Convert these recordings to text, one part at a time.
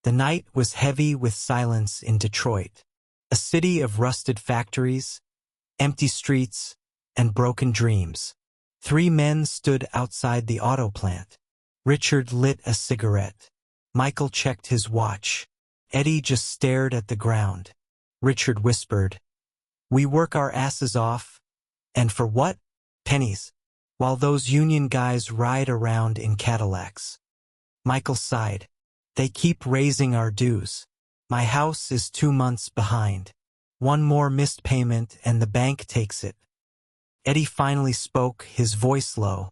The night was heavy with silence in Detroit, a city of rusted factories, empty streets, and broken dreams. 3 men stood outside the auto plant. Richard lit a cigarette. Michael checked his watch. Eddie just stared at the ground. Richard whispered, "We work our asses off. And for what? Pennies. While those union guys ride around in Cadillacs." Michael sighed. "They keep raising our dues. My house is 2 months behind. One more missed payment and the bank takes it." Eddie finally spoke, his voice low.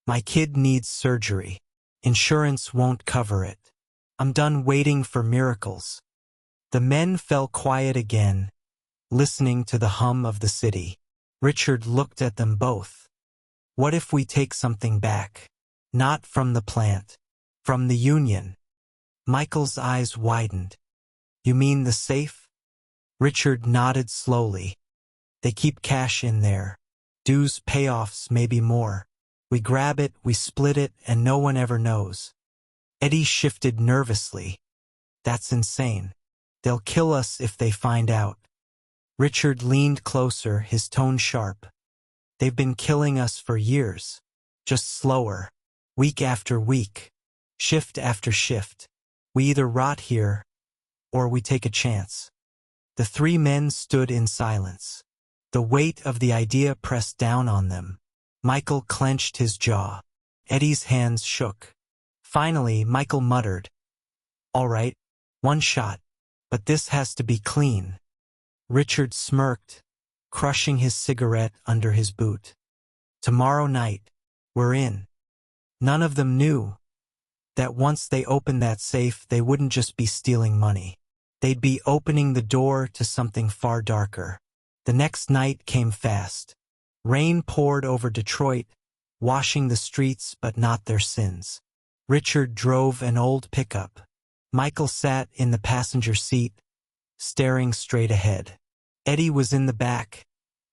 "My kid needs surgery. Insurance won't cover it. I'm done waiting for miracles." The men fell quiet again, listening to the hum of the city. Richard looked at them both. "What if we take something back? Not from the plant. From the union." Michael's eyes widened. "You mean the safe?" Richard nodded slowly. "They keep cash in there. Dues payoffs, maybe more. We grab it, we split it, and no one ever knows." Eddie shifted nervously. "That's insane. They'll kill us if they find out." Richard leaned closer, his tone sharp. "They've been killing us for years. Just slower. Week after week. Shift after shift. We either rot here, or we take a chance." The 3 men stood in silence. The weight of the idea pressed down on them. Michael clenched his jaw. Eddie's hands shook. Finally, Michael muttered, "All right, 1 shot. But this has to be clean." Richard smirked, crushing his cigarette under his boot. "Tomorrow night, we're in." None of them knew that once they opened that safe, they wouldn't just be stealing money. They'd be opening the door to something far darker. The next night came fast. Rain poured over Detroit, washing the streets but not their sins. Richard drove an old pickup. Michael sat in the passenger seat, staring straight ahead. Eddie was in the back,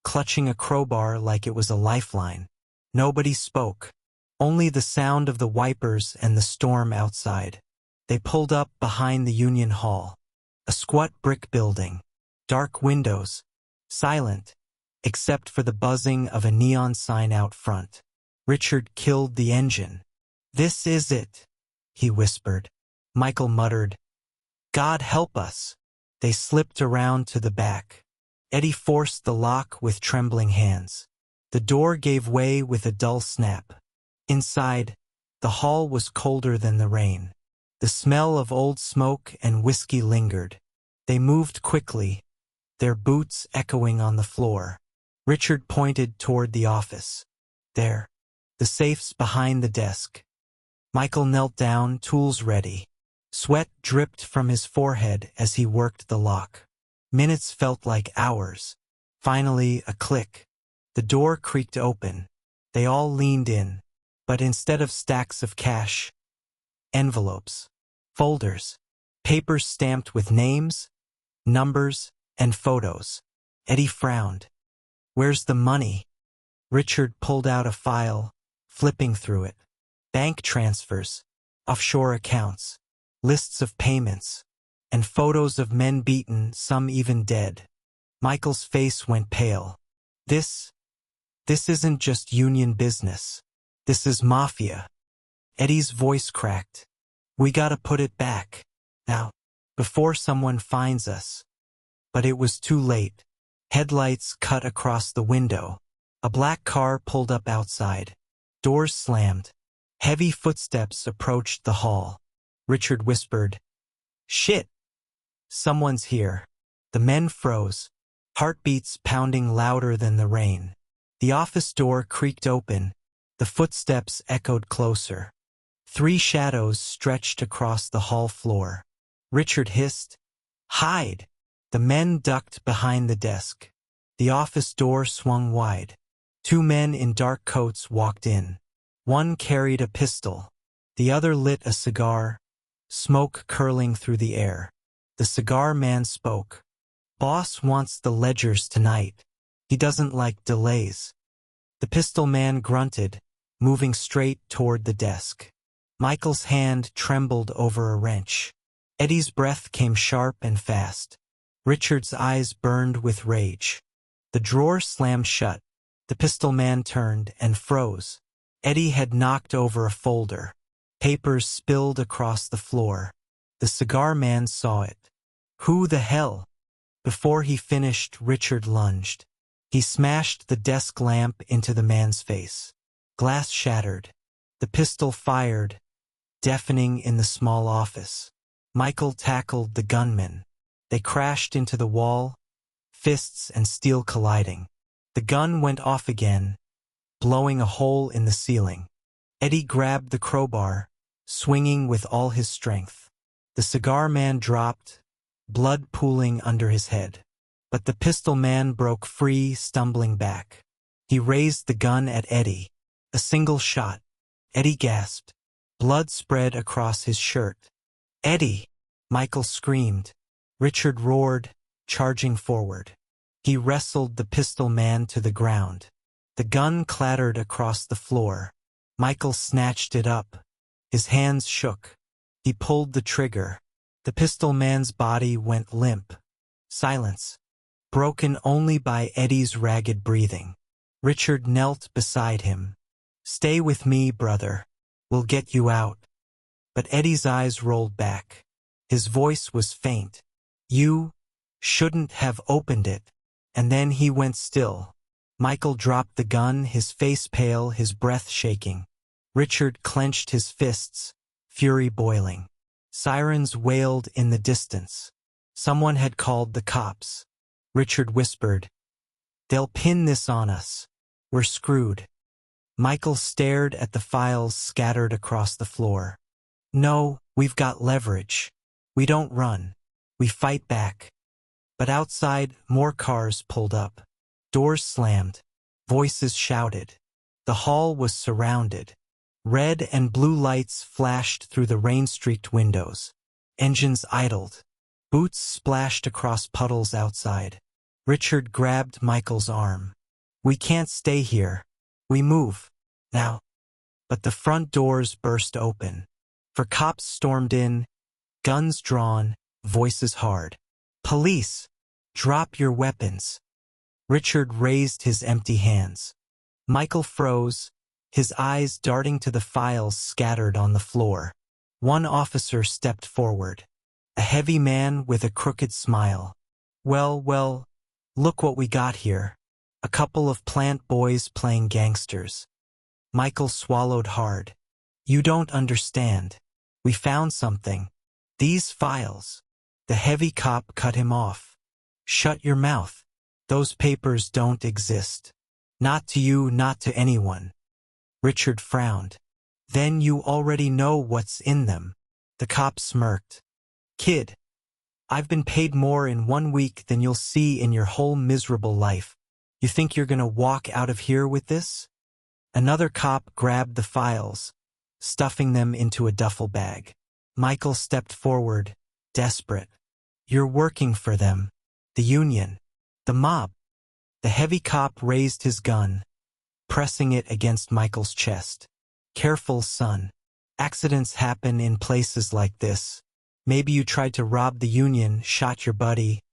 clutching a crowbar like it was a lifeline. Nobody spoke. Only the sound of the wipers and the storm outside. They pulled up behind the Union Hall. A squat brick building. Dark windows. Silent, except for the buzzing of a neon sign out front. Richard killed the engine. "This is it," he whispered. Michael muttered, "God help us." They slipped around to the back. Eddie forced the lock with trembling hands. The door gave way with a dull snap. Inside, the hall was colder than the rain. The smell of old smoke and whiskey lingered. They moved quickly, their boots echoing on the floor. Richard pointed toward the office. "There. The safe's behind the desk." Michael knelt down, tools ready. Sweat dripped from his forehead as he worked the lock. Minutes felt like hours. Finally, a click. The door creaked open. They all leaned in, but instead of stacks of cash, envelopes, folders, papers stamped with names, numbers, and photos. Eddie frowned. "Where's the money?" Richard pulled out a file, flipping through it. Bank transfers, offshore accounts, lists of payments, and photos of men beaten, some even dead. Michael's face went pale. This isn't just union business. This is Mafia." Eddie's voice cracked. "We gotta put it back. Now, before someone finds us." But it was too late. Headlights cut across the window. A black car pulled up outside. Doors slammed. Heavy footsteps approached the hall. Richard whispered, "Shit! Someone's here." The men froze, heartbeats pounding louder than the rain. The office door creaked open. The footsteps echoed closer. 3 shadows stretched across the hall floor. Richard hissed, "Hide!" The men ducked behind the desk. The office door swung wide. 2 men in dark coats walked in. One carried a pistol. The other lit a cigar, smoke curling through the air. The cigar man spoke. "Boss wants the ledgers tonight. He doesn't like delays." The pistol man grunted, moving straight toward the desk. Michael's hand trembled over a wrench. Eddie's breath came sharp and fast. Richard's eyes burned with rage. The drawer slammed shut. The pistol man turned and froze. Eddie had knocked over a folder. Papers spilled across the floor. The cigar man saw it. Who the hell? Before he finished, Richard lunged. He smashed the desk lamp into the man's face. Glass shattered. The pistol fired, deafening in the small office. Michael tackled the gunman. They crashed into the wall, fists and steel colliding. The gun went off again, blowing a hole in the ceiling. Eddie grabbed the crowbar, swinging with all his strength. The cigar man dropped, blood pooling under his head. But the pistol man broke free, stumbling back. He raised the gun at Eddie. A single shot. Eddie gasped. Blood spread across his shirt. "Eddie!" Michael screamed. Richard roared, charging forward. He wrestled the pistol man to the ground. The gun clattered across the floor. Michael snatched it up. His hands shook. He pulled the trigger. The pistol man's body went limp. Silence, broken only by Eddie's ragged breathing. Richard knelt beside him. "Stay with me, brother. We'll get you out." But Eddie's eyes rolled back. His voice was faint. "You shouldn't have opened it." And then he went still. Michael dropped the gun, his face pale, his breath shaking. Richard clenched his fists, fury boiling. Sirens wailed in the distance. Someone had called the cops. Richard whispered, "They'll pin this on us. We're screwed." Michael stared at the files scattered across the floor. "No, we've got leverage. We don't run. We fight back." But outside, more cars pulled up. Doors slammed. Voices shouted. The hall was surrounded. Red and blue lights flashed through the rain-streaked windows. Engines idled. Boots splashed across puddles outside. Richard grabbed Michael's arm. "We can't stay here. We move. Now." But the front doors burst open. For cops stormed in, guns drawn, voices hard. "Police! Drop your weapons!" Richard raised his empty hands. Michael froze, his eyes darting to the files scattered on the floor. One officer stepped forward. A heavy man with a crooked smile. Well, look what we got here. A couple of plant boys playing gangsters." Michael swallowed hard. "You don't understand. We found something. These files." The heavy cop cut him off. "Shut your mouth. Those papers don't exist. Not to you, not to anyone." Richard frowned. "Then you already know what's in them." The cop smirked. "Kid, I've been paid more in 1 week than you'll see in your whole miserable life. You think you're gonna walk out of here with this?" Another cop grabbed the files, stuffing them into a duffel bag. Michael stepped forward, desperate. "You're working for them. The union. The mob." The heavy cop raised his gun, pressing it against Michael's chest. "Careful, son. Accidents happen in places like this. Maybe you tried to rob the union, shot your buddy,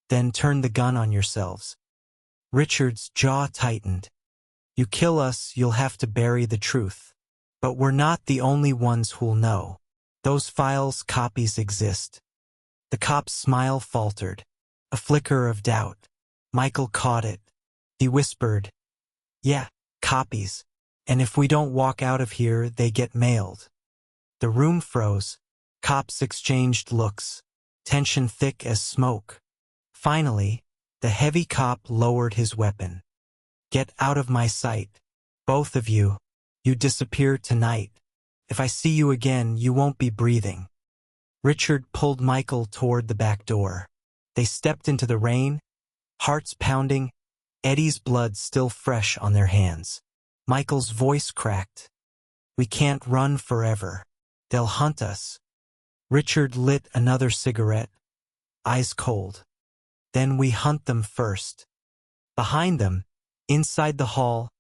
then turned the gun on yourselves." Richard's jaw tightened. "You kill us, you'll have to bury the truth. But we're not the only ones who'll know. Those files' copies exist." The cop's smile faltered, a flicker of doubt. Michael caught it. He whispered, "Yeah, copies. And if we don't walk out of here, they get mailed." The room froze. Cops exchanged looks, tension thick as smoke. Finally, the heavy cop lowered his weapon. "Get out of my sight. Both of you. You disappear tonight. If I see you again, you won't be breathing." Richard pulled Michael toward the back door. They stepped into the rain, hearts pounding, Eddie's blood still fresh on their hands. Michael's voice cracked. "We can't run forever. They'll hunt us." Richard lit another cigarette, eyes cold. "Then we hunt them first." Behind them, inside the hall,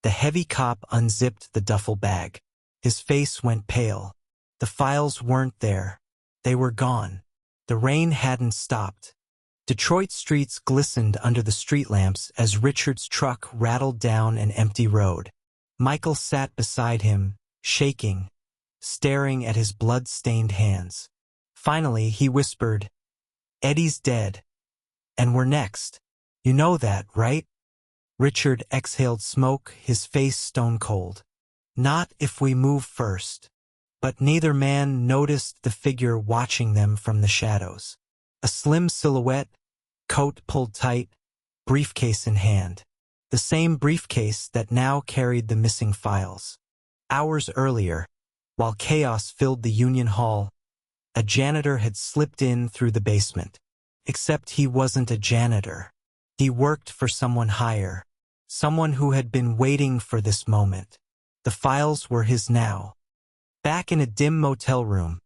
the heavy cop unzipped the duffel bag. His face went pale. The files weren't there. They were gone. The rain hadn't stopped. Detroit streets glistened under the street lamps as Richard's truck rattled down an empty road. Michael sat beside him, shaking, staring at his blood-stained hands. Finally, he whispered, "Eddie's dead. And we're next. You know that, right?" Richard exhaled smoke, his face stone-cold. "Not if we move first." But neither man noticed the figure watching them from the shadows. A slim silhouette, coat pulled tight, briefcase in hand. The same briefcase that now carried the missing files. Hours earlier, while chaos filled the Union Hall, a janitor had slipped in through the basement. Except he wasn't a janitor. He worked for someone higher, someone who had been waiting for this moment. The files were his now. Back in a dim motel room,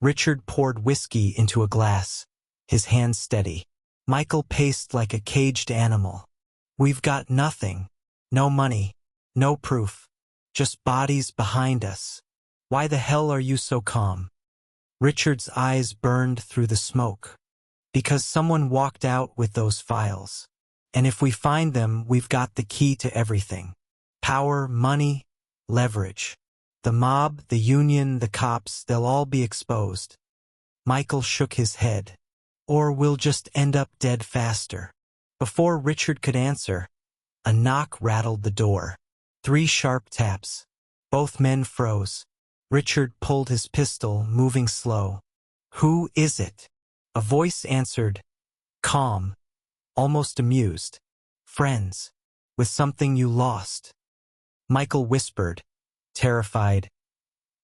Richard poured whiskey into a glass, his hand steady. Michael paced like a caged animal. "We've got nothing. No money. No proof. Just bodies behind us. Why the hell are you so calm?" Richard's eyes burned through the smoke. "Because someone walked out with those files. And if we find them, we've got the key to everything. Power, money, leverage. The mob, the union, the cops, they'll all be exposed." Michael shook his head. "Or we'll just end up dead faster." Before Richard could answer, a knock rattled the door. 3 sharp taps. Both men froze. Richard pulled his pistol, moving slow. "Who is it?" A voice answered, calm, almost amused. "Friends. With something you lost." Michael whispered, terrified,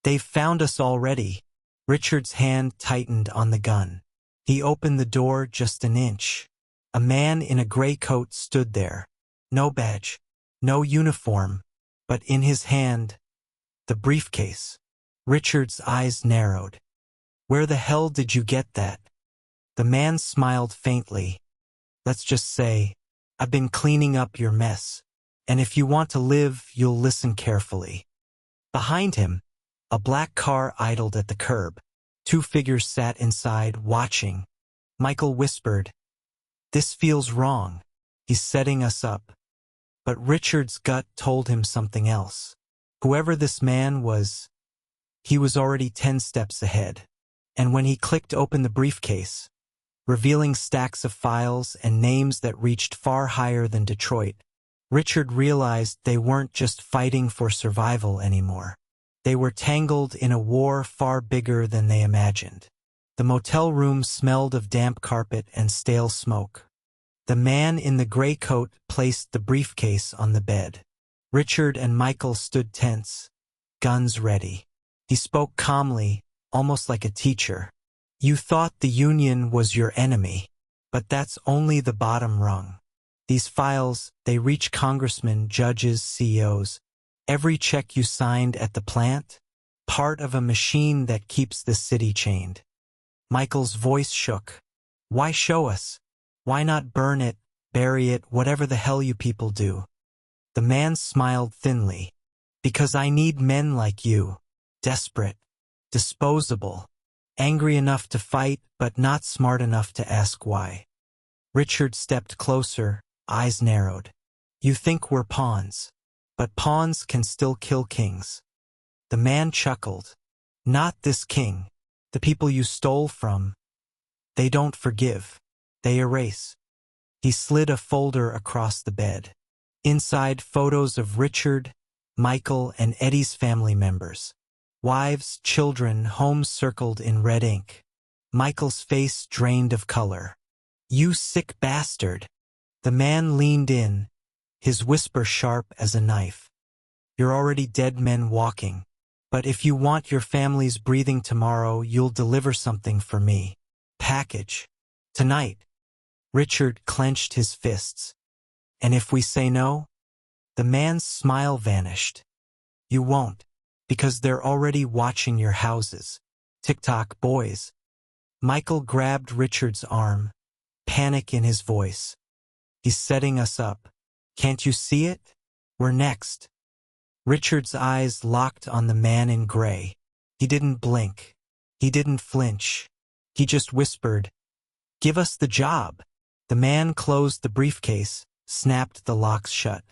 "They've found us already." Richard's hand tightened on the gun. He opened the door just an inch. A man in a gray coat stood there. No badge, no uniform, but in his hand, the briefcase. Richard's eyes narrowed. "Where the hell did you get that?" The man smiled faintly. "Let's just say, I've been cleaning up your mess. And if you want to live, you'll listen carefully." Behind him, a black car idled at the curb. 2 figures sat inside, watching. Michael whispered, "This feels wrong. He's setting us up." But Richard's gut told him something else. Whoever this man was, he was already 10 steps ahead. And when he clicked open the briefcase, revealing stacks of files and names that reached far higher than Detroit, Richard realized they weren't just fighting for survival anymore. They were tangled in a war far bigger than they imagined. The motel room smelled of damp carpet and stale smoke. The man in the gray coat placed the briefcase on the bed. Richard and Michael stood tense, guns ready. He spoke calmly, almost like a teacher. "You thought the Union was your enemy, but that's only the bottom rung. These files, they reach congressmen, judges, CEOs. Every check you signed at the plant, part of a machine that keeps the city chained." Michael's voice shook. "Why show us? Why not burn it, bury it, whatever the hell you people do?" The man smiled thinly. "Because I need men like you. Desperate, disposable, angry enough to fight, but not smart enough to ask why." Richard stepped closer, eyes narrowed. "You think we're pawns, but pawns can still kill kings." The man chuckled. "Not this king. The people you stole from. They don't forgive. They erase." He slid a folder across the bed. Inside, photos of Richard, Michael, and Eddie's family members. Wives, children, homes circled in red ink. Michael's face drained of color. "You sick bastard." The man leaned in, his whisper sharp as a knife. "You're already dead men walking. But if you want your families breathing tomorrow, you'll deliver something for me. Package. Tonight." Richard clenched his fists. "And if we say no?" The man's smile vanished. "You won't, because they're already watching your houses. TikTok boys." Michael grabbed Richard's arm, panic in his voice. "He's setting us up. Can't you see it? We're next." Richard's eyes locked on the man in gray. He didn't blink. He didn't flinch. He just whispered, "Give us the job." The man closed the briefcase, snapped the locks shut.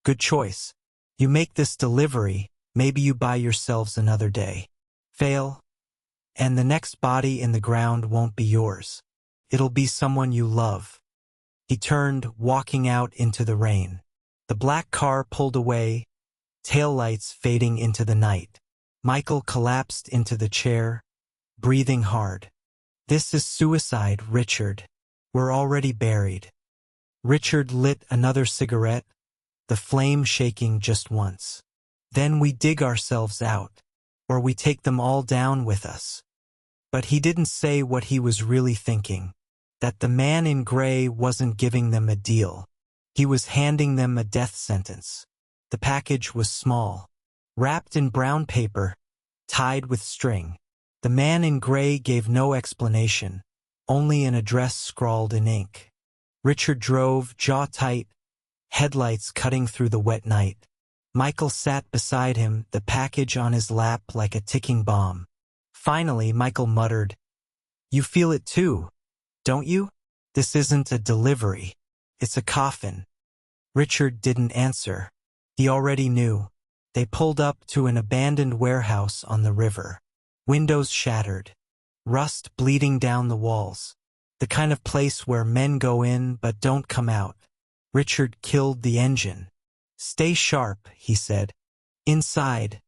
"Good choice. You make this delivery, maybe you buy yourselves another day. Fail, and the next body in the ground won't be yours. It'll be someone you love." He turned, walking out into the rain. The black car pulled away, taillights fading into the night. Michael collapsed into the chair, breathing hard. "This is suicide, Richard. We're already buried." Richard lit another cigarette, the flame shaking just once. "Then we dig ourselves out, or we take them all down with us." But he didn't say what he was really thinking, that the man in gray wasn't giving them a deal. He was handing them a death sentence. The package was small, wrapped in brown paper, tied with string. The man in gray gave no explanation, only an address scrawled in ink. Richard drove, jaw tight, headlights cutting through the wet night. Michael sat beside him, the package on his lap like a ticking bomb. Finally, Michael muttered, "You feel it too, don't you? This isn't a delivery. It's a coffin." Richard didn't answer. He already knew. They pulled up to an abandoned warehouse on the river. Windows shattered, rust bleeding down the walls. The kind of place where men go in but don't come out. Richard killed the engine. "Stay sharp," he said. Inside,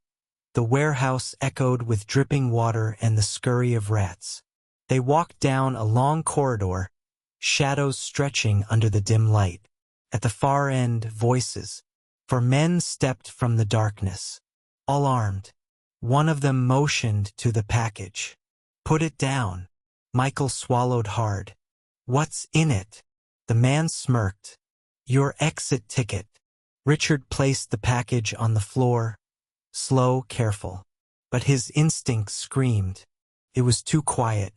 the warehouse echoed with dripping water and the scurry of rats. They walked down a long corridor, shadows stretching under the dim light. At the far end, voices. 4 men stepped from the darkness, all armed. One of them motioned to the package. "Put it down." Michael swallowed hard. "What's in it?" The man smirked. "Your exit ticket." Richard placed the package on the floor, slow, careful. But his instinct screamed. It was too quiet,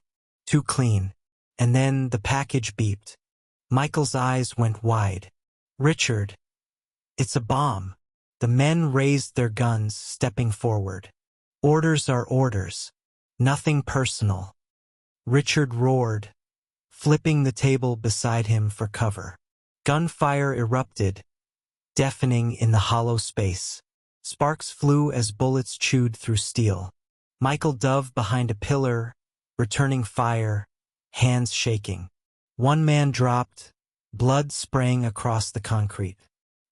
too clean. And then the package beeped. Michael's eyes went wide. "Richard, it's a bomb." The men raised their guns, stepping forward. "Orders are orders. Nothing personal." Richard roared, flipping the table beside him for cover. Gunfire erupted, deafening in the hollow space. Sparks flew as bullets chewed through steel. Michael dove behind a pillar, returning fire, hands shaking. 1 man dropped, blood spraying across the concrete.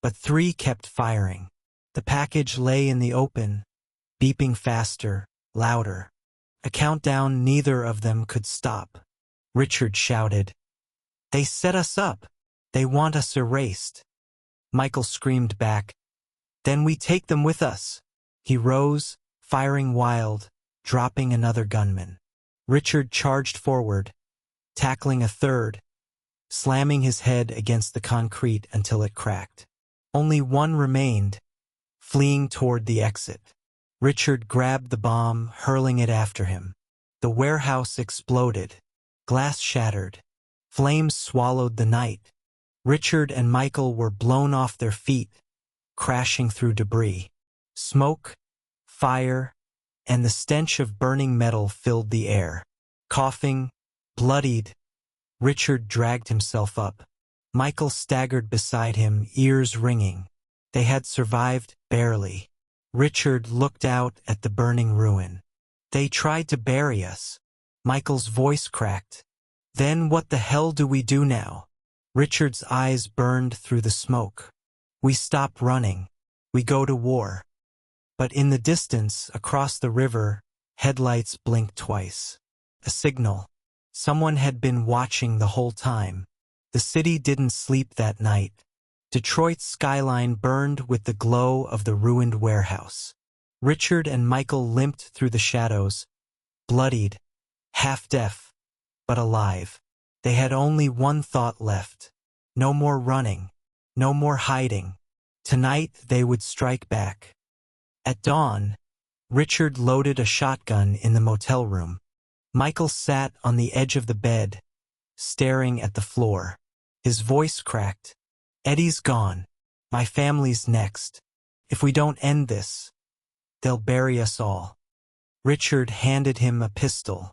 But 3 kept firing. The package lay in the open, beeping faster, louder. A countdown neither of them could stop. Richard shouted, "They set us up. They want us erased." Michael screamed back, "Then we take them with us." He rose, firing wild, dropping another gunman. Richard charged forward, tackling a third, slamming his head against the concrete until it cracked. Only 1 remained, fleeing toward the exit. Richard grabbed the bomb, hurling it after him. The warehouse exploded. Glass shattered. Flames swallowed the night. Richard and Michael were blown off their feet, crashing through debris. Smoke, fire, and the stench of burning metal filled the air. Coughing, bloodied, Richard dragged himself up. Michael staggered beside him, ears ringing. They had survived, barely. Richard looked out at the burning ruin. "They tried to bury us." Michael's voice cracked. "Then what the hell do we do now?" Richard's eyes burned through the smoke. "We stop running. We go to war." But in the distance, across the river, headlights blinked twice. A signal. Someone had been watching the whole time. The city didn't sleep that night. Detroit's skyline burned with the glow of the ruined warehouse. Richard and Michael limped through the shadows, bloodied, half-deaf, but alive. They had only one thought left. No more running. No more hiding. Tonight they would strike back. At dawn, Richard loaded a shotgun in the motel room. Michael sat on the edge of the bed, staring at the floor. His voice cracked. "Eddie's gone. My family's next. If we don't end this, they'll bury us all." Richard handed him a pistol.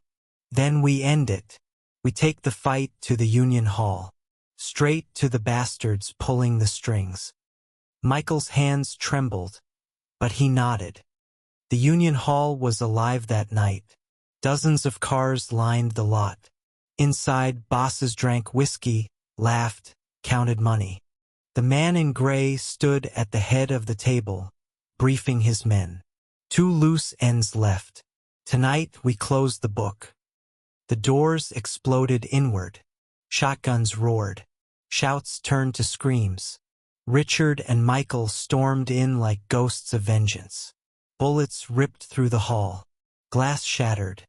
Then we end it. We take the fight to the Union Hall. Straight to the bastards pulling the strings. Michael's hands trembled, but he nodded. The Union Hall was alive that night. Dozens of cars lined the lot. Inside, bosses drank whiskey, laughed, counted money. The man in gray stood at the head of the table, briefing his men. 2 loose ends left. Tonight we close the book. The doors exploded inward. Shotguns roared. Shouts turned to screams. Richard and Michael stormed in like ghosts of vengeance. Bullets ripped through the hall. Glass shattered.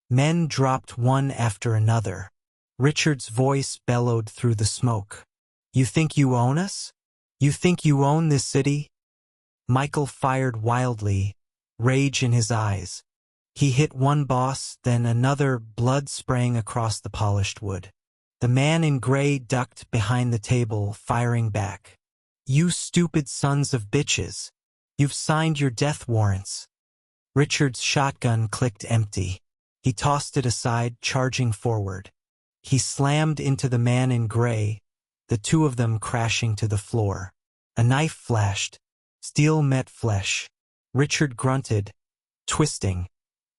Men dropped one after another. Richard's voice bellowed through the smoke. You think you own us? You think you own this city? Michael fired wildly, rage in his eyes. He hit one boss, then another, blood spraying across the polished wood. The man in gray ducked behind the table, firing back. You stupid sons of bitches. You've signed your death warrants. Richard's shotgun clicked empty. He tossed it aside, charging forward. He slammed into the man in gray, the 2 of them crashing to the floor. A knife flashed. Steel met flesh. Richard grunted, twisting,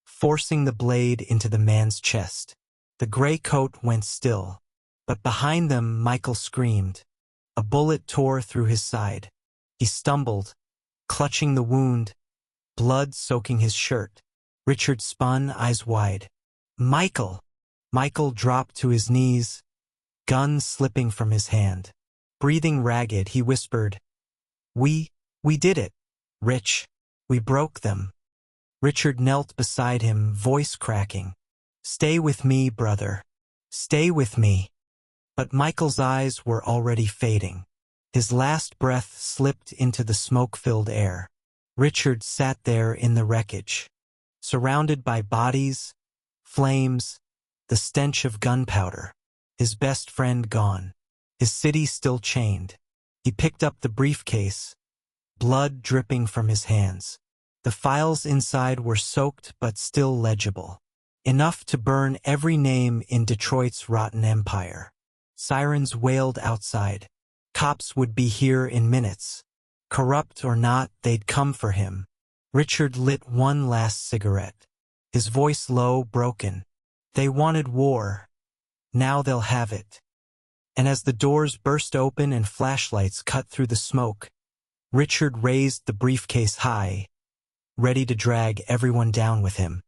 forcing the blade into the man's chest. The gray coat went still, but behind them Michael screamed. A bullet tore through his side. He stumbled, clutching the wound, blood soaking his shirt. Richard spun, eyes wide. Michael! Michael dropped to his knees, gun slipping from his hand. Breathing ragged, he whispered, We did it, Rich. We broke them. Richard knelt beside him, voice cracking. Stay with me, brother. Stay with me. But Michael's eyes were already fading. His last breath slipped into the smoke-filled air. Richard sat there in the wreckage, surrounded by bodies, flames, the stench of gunpowder. His best friend gone. His city still chained. He picked up the briefcase, blood dripping from his hands. The files inside were soaked but still legible. Enough to burn every name in Detroit's rotten empire. Sirens wailed outside. Cops would be here in minutes. Corrupt or not, they'd come for him. Richard lit one last cigarette. His voice low, broken. They wanted war. Now they'll have it. And as the doors burst open and flashlights cut through the smoke, Richard raised the briefcase high, ready to drag everyone down with him.